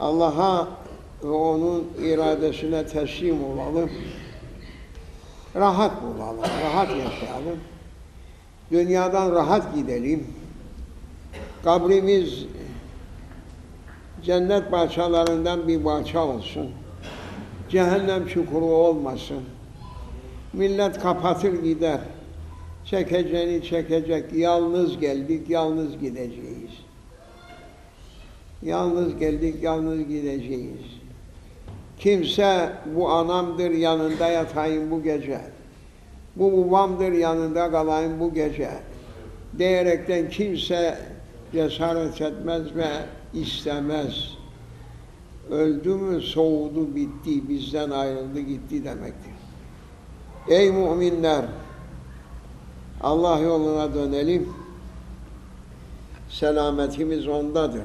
Allah'a ve onun iradesine teslim olalım. Rahat olalım, rahat yaşayalım. Dünyadan rahat gidelim. Kabrimiz cennet bahçelerinden bir bahçe olsun. Cehennem çukuru olmasın. Millet kapatır gider. Çekeceğini çekecek. Yalnız geldik, yalnız gideceğiz. Yalnız geldik, yalnız gideceğiz. Kimse bu anamdır, yanında yatayım bu gece. Bu babamdır, yanında kalayım bu gece. Diyerekten kimse cesaret etmez ve istemez. Öldü mü soğudu, bitti, bizden ayrıldı, gitti demektir. Ey müminler! Allah yoluna dönelim. Selametimiz ondadır.